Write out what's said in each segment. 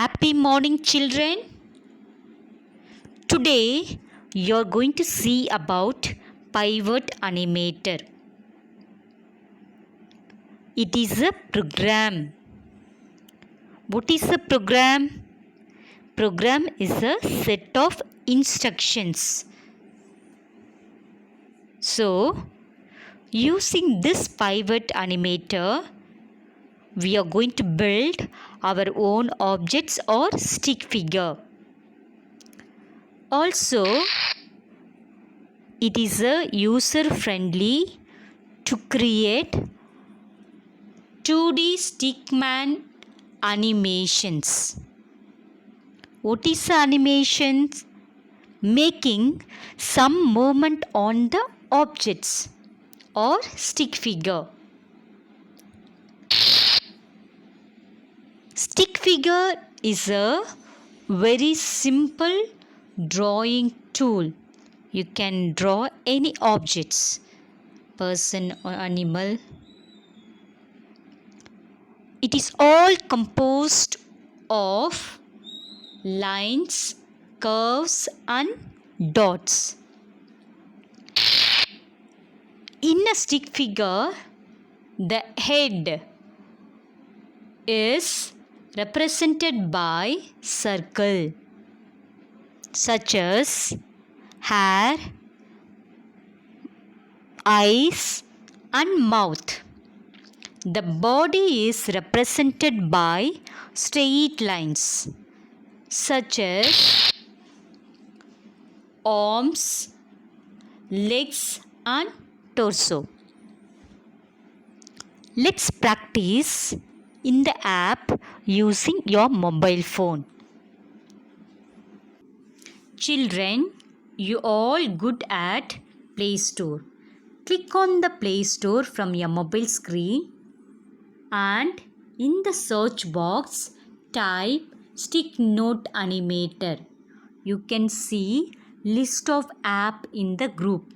Happy morning, children. Today you are going to see about pivot animator. It is a program. What is a program? Program is a set of instructions. So, using this pivot animator, we are going to build our own objects or stick figure. Also, it is a user friendly to create 2D stickman animations. What is animations? Making some movement on the objects or stick figure. Stick figure is a very simple drawing tool. You can draw any objects, person or animal. It is all composed of lines, curves and dots. In a stick figure, the head is represented by circle such as hair, eyes and mouth. The body is represented by straight lines such as arms, legs and torso. Let's practice in the app using your mobile phone. Children, you all good at Play Store. Click on the Play Store from your mobile screen and in the search box type Stick Note Animator. You can see list of app in the group.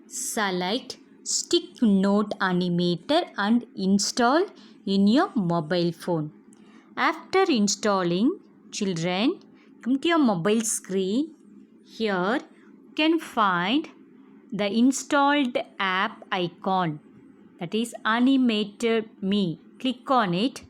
Select Stick Note Animator and install in your mobile phone. After installing, children, come to your mobile screen. Here you can find the installed app icon, that is Animator Me. Click on it.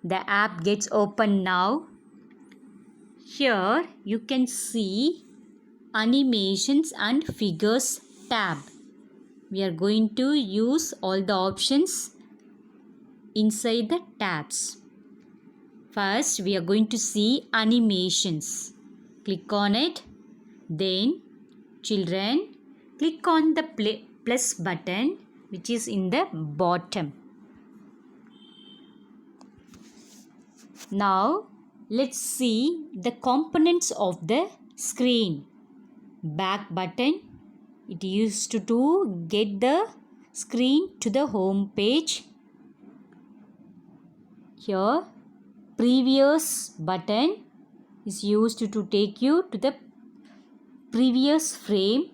The app gets open now. Here you can see animations and figures tab. We are going to use all the options inside the tabs. First, we are going to see animations. Click on it. Then, children, click on the plus button which is in the bottom. Now, let's see the components of the screen. Back button. It used to get the screen to the home page. Here, previous button is used to take you to the previous frame.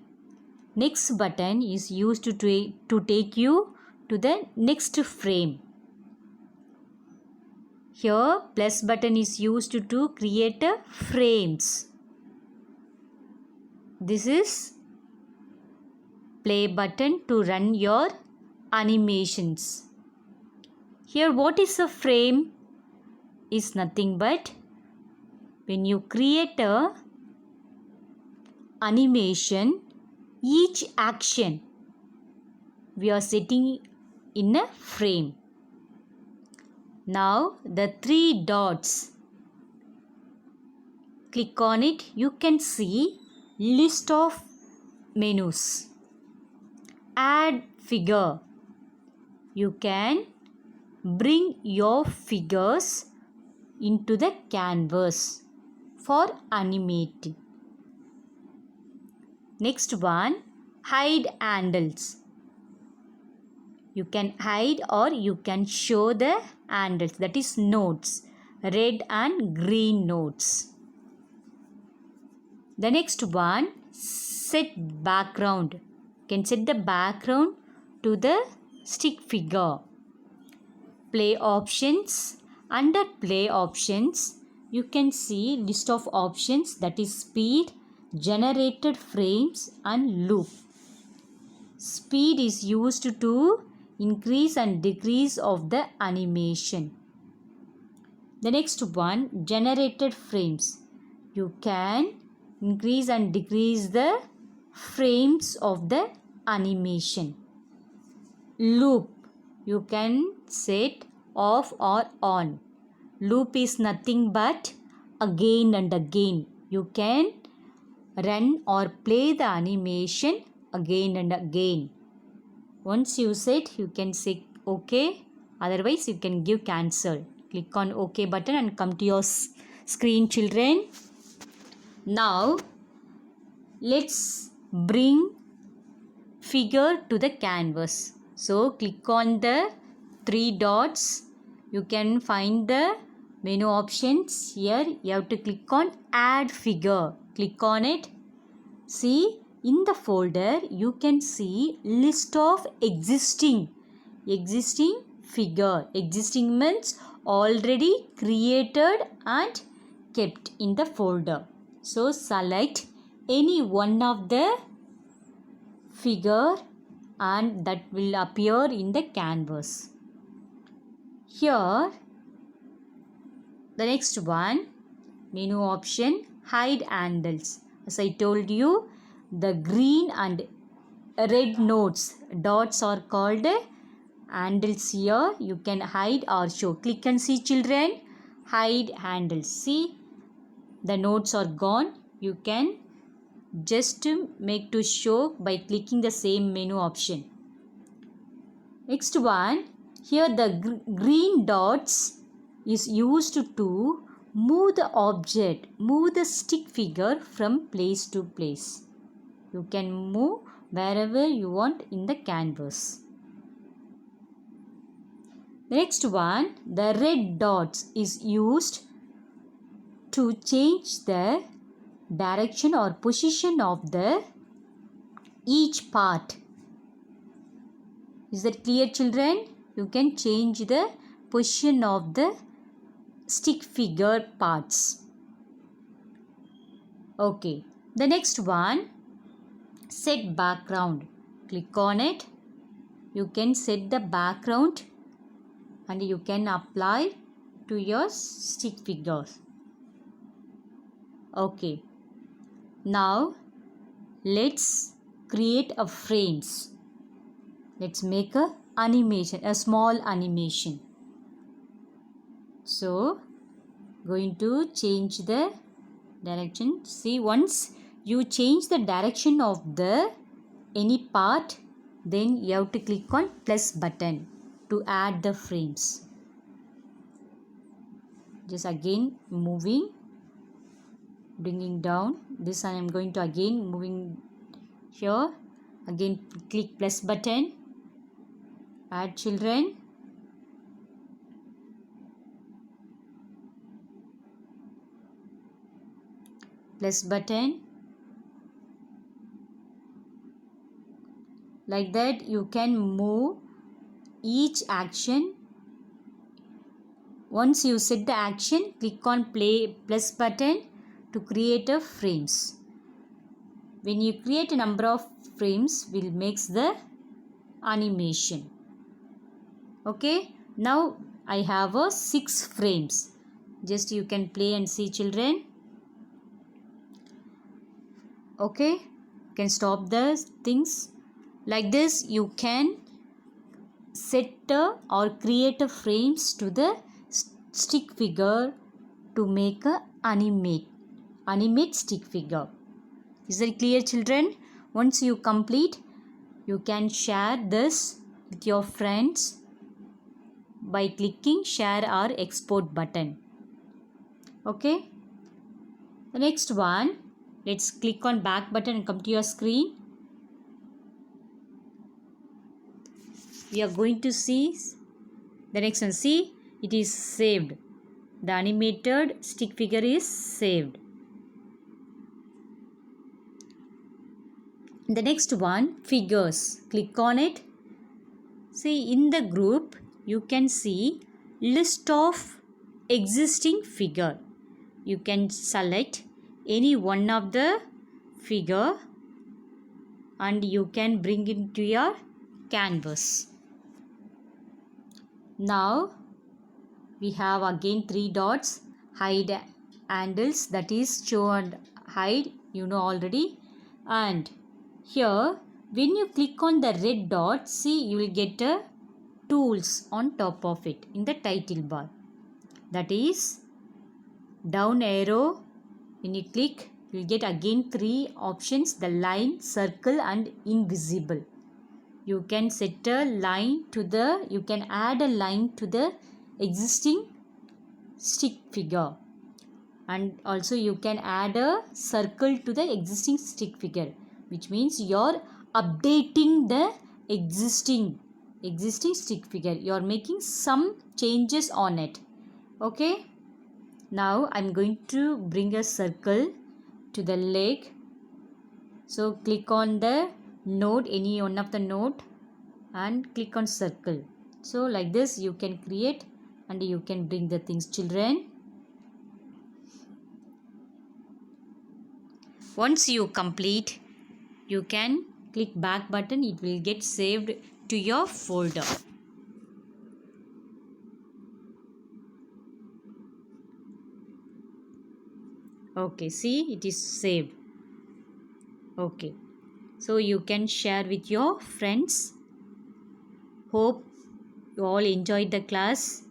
Next button is used to take you to the next frame. Here, plus button is used to create frames. This is play button to run your animations. Here, what is a frame? Is nothing but when you create a animation, each action we are setting in a frame. Now the three dots, click on it. You can see list of menus. Add figure. You can bring your figures into the canvas for animating. Next one, hide handles. You can hide or you can show the handles, that is nodes, red and green nodes. The next one, set background. You can set the background to the stick figure. Play options. Under play options, you can see list of options, that is speed, generated frames and loop. Speed is used to increase and decrease of the animation. The next one, generated frames. You can increase and decrease the frames of the animation. Loop, you can set off or on. Loop is nothing but again and again. You can run or play the animation again and again. Once you set, you can say OK. Otherwise, you can give cancel. Click on OK button and come to your screen, children. Now, let's bring figure to the canvas. So, click on the 3 dots. You can find the menu options. Here, you have to click on add figure. Click on it. See, in the folder, you can see list of existing figure. Existing means already created and kept in the folder. So, select any one of the figure and that will appear in the canvas. Here, the next one, menu option, hide handles. As I told you, the green and red dots are called handles. Here you can hide or show. Click and see, children. Hide handles. See, the nodes are gone. You can just make to show by clicking the same menu option. Next one, here the green dots is used to move the object, move the stick figure from place to place. You can move wherever you want in the canvas. The next one, the red dots is used to change the direction or position of the each part. Is that clear, children? You can change the position of the stick figure parts. Okay. The next one, set background. Click on it. You can set the background and you can apply to your stick figures. Okay. Now, let's create a frames. Let's make a animation, a small animation. So, going to change the direction. See, once you change the direction of the any part, then you have to click on plus button to add the frames. Just again moving, bringing down. This I am going to again moving here. Again click plus button. Add, children. Plus button. Like that you can move each action. Once you set the action, click on play plus button to create a frames. When you create a number of frames, will makes the animation. Okay, now I have a 6 frames. Just you can play and see, children. Okay, you can stop the things. Like this, you can set or create a frames to the stick figure to make a animate stick figure. Is that clear, children? Once you complete, you can share this with your friends by clicking share or export button. Okay. The next one, let's click on back button and come to your screen. We are going to see the next one. See, it is saved. The animated stick figure is saved. The next one, figures. Click on it. See, in the group, you can see list of existing figure. you can select any one of the figure and you can bring it to your canvas. Now we have again 3 dots, hide handles, that is show and hide, you know already. And here when you click on the red dot, see you will get a tools on top of it in the title bar. That is down arrow, when you click you will get again 3 options, the line, circle and invisible. You can set a line to the, you can add a line to the existing stick figure, and also you can add a circle to the existing stick figure, which means you're updating the existing stick figure, you're making some changes on it. Okay, now I'm going to bring a circle to the leg. So click on the node, any one of the node, and click on circle. So like this you can create and you can bring the things, children. Once you complete, you can click back button, it will get saved to your folder. Okay, see it is saved. Okay, so you can share with your friends. Hope you all enjoyed the class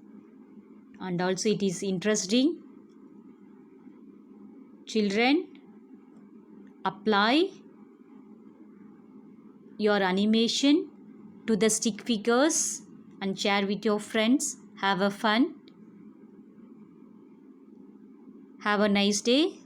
and also it is interesting. Children, apply your animation to the stick figures and share with your friends. Have a fun. Have a nice day.